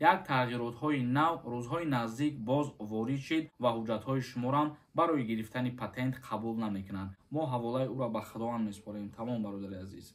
як тағйиротҳои нав рӯзҳои наздик боз ворид шид ва ҳуҷҷатҳои шуморам барои гирифтани патент қабул намекунанд. мо ҳаволаи ӯро ба худованд меспорем. Тамом бародари азиз.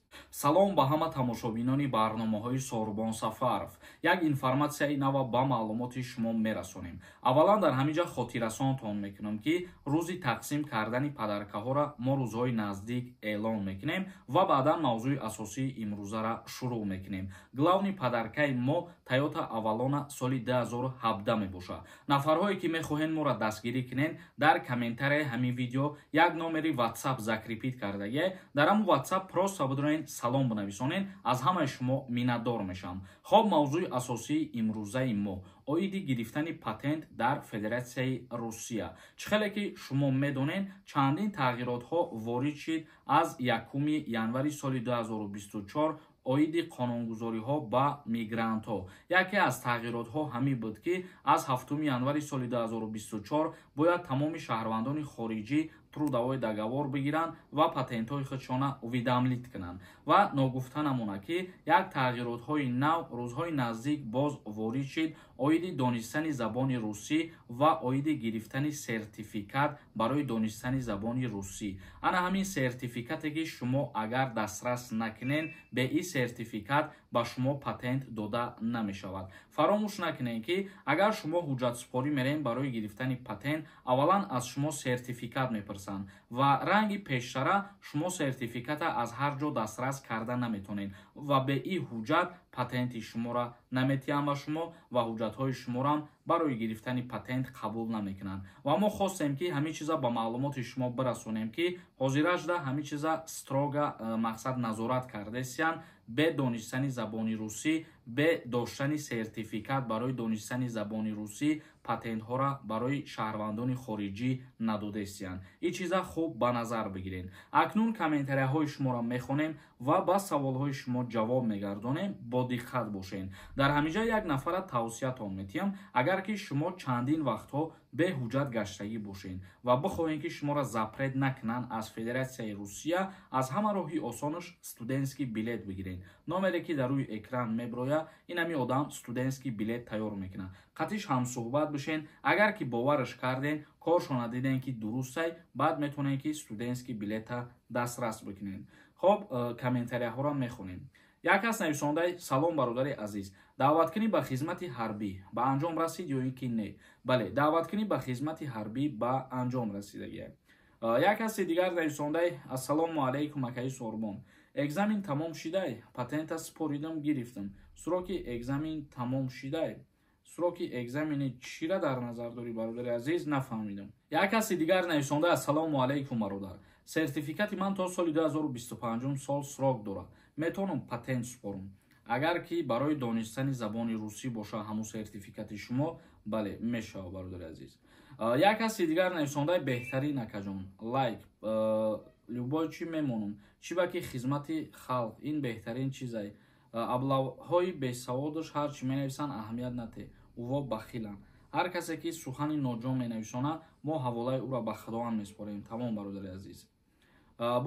Салом ба ҳама тамошобинони барномаҳои Сорбон Сафаров. Як информатсияи нава ба маълумоти шумо мерасонем. Аввалан дар ҳамин ҷа хотиррасонтон мекунам ки рӯзи тақсим кардани падаркаҳоро мо рӯзҳои наздик эълон мекунем ва баъдан мавзӯи асосии имрӯзаро шурӯъ мекунем. Главни падаркаи мо Toyota Avalon соли 2017 мебошад. Нафарҳое ки мехоҳед моро дастгирӣ кунед, дар комментарияи ҳамин видео як номери WhatsApp закрепит кардагӣ. Дар ҳамон WhatsApp просто бидорен салом бинависонед. Аз ҳамаи шумо миннатдор мешавам. Хоб мавзӯи асосии имрӯзаи мо оиди гирифтани патент дар Федератсияи Русия. Чӣ хеле ки шумо медонед, чандин тағйиротҳо ворид шид аз 1 январи соли 2024 оиди қонунгузориҳо ба мигрантҳо. Яке аз тағйиротҳо ҳамин буд ки аз 7 январи соли 2024 бояд тамоми шаҳрвандони хориҷӣ трудовой договор бигиранд ва патентҳои худшона видамлит кунанд. Ва ногуфта намонад ки як тағйиротҳои нав рӯзҳои наздик боз ворид шид оиди донистани забони русӣ ва оиди гирифтани сертификат барои донистани забони русӣ. Ана ҳамин сертификате ки шумо агар дастрас накунед, бе ин сертификат ба шумо патент дода намешавад. Фаромӯш накунед ки агар шумо ҳуҷҷатсупорӣ мерем барои гирифтани патент, аввалан аз шумо сертификат мепурсанд ва ранги пештара шумо сертификата аз ҳар ҷо дастрас карда наметонед ва бе ин ҳуҷҷат патенти шуморо наметиҳанд ба шумо ва ҳуҷҷатҳои шуморам барои гирифтани патент қабул намекунанд. Ва мо хостем ки ҳамин чиза ба маълумоти шумо бирасонем ки ҳозирашда ҳамин чиза строга мақсад назорат кардастанд. бе донистани забони русӣ, бе доштани сертификат барои донистани забони русӣ патентҳоро барои шаҳрвандони хориҷӣ надодастанд. Ин чиза хуб ба назар бигиред. Акнун комментарияҳои шуморо мехонем ва ба саволҳои шумо ҷавоб мегардонем. Бо диққат бошед. Дар ҳамин ҷа як нафара тавсиятон метиҳам, агар ки шумо чандин вақтҳо бе ҳуҷҷат гаштагӣ бошед ва бихоҳед ки шуморо запрет накунанд аз Федератсияи Русия, аз ҳама роҳи осонаш студентский билет бигиред. Номере ки дар рӯи экран меброяд, ин ҳамин одам студентский билет тайёр мекунад. қатиш ҳамсуҳбат бишен. Агар ки бовараш карден, коршона диден ки дурустай, баъд метавонед ки студентский билета дастрас бикунед. Хоб, комментарияҳоро мехонем. Як кас нависондаи салом бародари азиз. Даъваткунӣ ба хизмати ҳарбӣ ба анҷом расид ё ин ки не? Бале, даъваткунӣ ба хизмати ҳарбӣ ба анҷом расидагӣ. Як каси дигар нависондаи ассалому алайкум акаи Сорбон. Экзамен тамом шидай, патента супоридам гирифтам. Сроки экзамен тамом шидай. Сроки экзамени чиро дар назар дорӣ бародари азиз? Нафаҳмидам. Як каси дигар нависондаи ассалому алайкум бародар. Сертификати ман то соли 2025 сол срок дорад. Метавонам патент супорам. Агар ки барои донистани забони русӣ боша ҳамун сертификати шумо, бале, мешавад бародари азиз. Як каси дигар нависондаи беҳтарин акаҷон. Лайк, любой чӣ мемонам. Чӣ ба ки хизмати халқ, ин беҳтарин чизай. Аблавҳои бесаводаш ҳарчӣ менависанд аҳамият нате. Уво бахиланд. ҳар касе ки сухани ноҷон менависонад, мо ҳаволаи ӯро ба худованд меспорем. Тамом бародари азиз.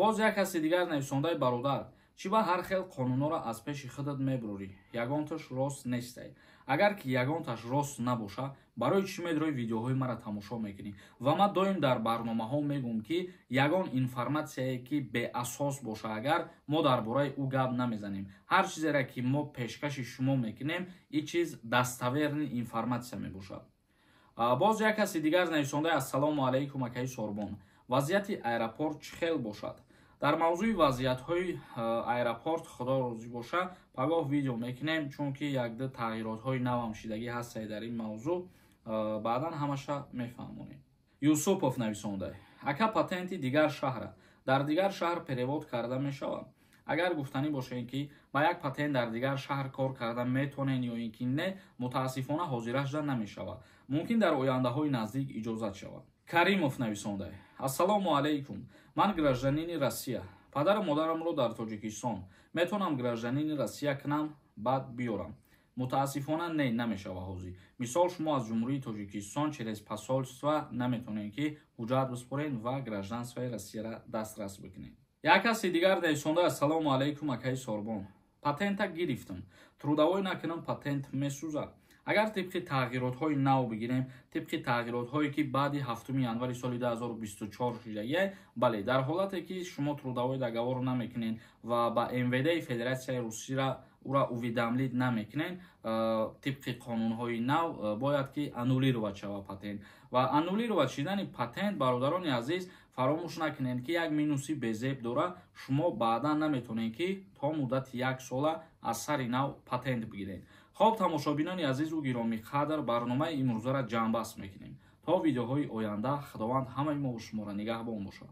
Боз як каси дигар нависондаи бародар. Чӣ ба ҳар хел қонунҳоро аз пеши худат мебурӣ? Ягонташ рост нестай. Агар ки ягонташ рост набоша, барои чӣ медрои видеоҳои маро тамошо мекунӣ? Ва ман доим дар барномаҳо мегӯям ки ягон информатсияе ки беасос боша, агар мо дар бораи ӯ гап намезанем. Ҳар чизеро ки мо пешкаши шумо мекунем, ин чиз даставерни информатсия мебошад. Боз як каси дигар нависондаи ассалому алайкум акаи Сорбон. Вазъияти аэропорт чӣ хел бошад? Дар мавзӯи вазъиятҳои аэропорт худо розӣ боша, пагоҳ видео мекунем, чунки як-ду тағйиротҳои навам шидагӣ ҳастаи дар ин мавзӯъ. Баъдан ҳамаша мефаҳмонем. Юсупов нависонда. Ака патенти дигар шаҳра. Дар дигар шаҳр перевод карда мешавад? Агар гуфтанӣ бошед ки ба як патент дар дигар шаҳр кор карда метавонед ё ин ки не, мутаассифона ҳозирашда намешавад. Мумкин дар ояндаҳои наздик иҷозат шавад. Каримов нависонда. Ассалому алайкум. Ман гражданини Россия. Падару модарамро дар Тоҷикистон. Метавонам гражданини Россия кунам, баъд биёрам. Мутаассифона не, намешава ҳозир. Мисол шумо аз ҷумҳурии Тоҷикистон через посольства наметавонед ки ҳуҷҷат бисупоред ва гражданствои Россияро дастрас бикунед. Як каси дигар нависонда ассалому алайкум акаи Сорбон. Патента гирифтам. Трудовой накунам, патент месӯзад. агар тибқи тағйиротҳои нав бигирем, тибқи тағйиротҳое ки баъди 7 январи соли 2024 шуда, бале дар ҳолате ки шумо трудовой договорро намекунед ва ба МВД Федератсияи Русия ура уведомлид намекунед, тибқи қонунҳои нав бояд ки аннулировад шава патент. Ва аннулировад шудани патент, бародарони азиз, фаромӯш накунед ки як минуси безеб дора. Шумо баъдан наметонед ки то муддати 1 сола аз сари нав патент бигиред. хоб, тамошобинони азизу гироми қадр, барномаи имрӯзаро ҷамъбаст мекунем. То видеоҳои оянда, худованд ҳамаи мо шуморо нигаҳбон бошад.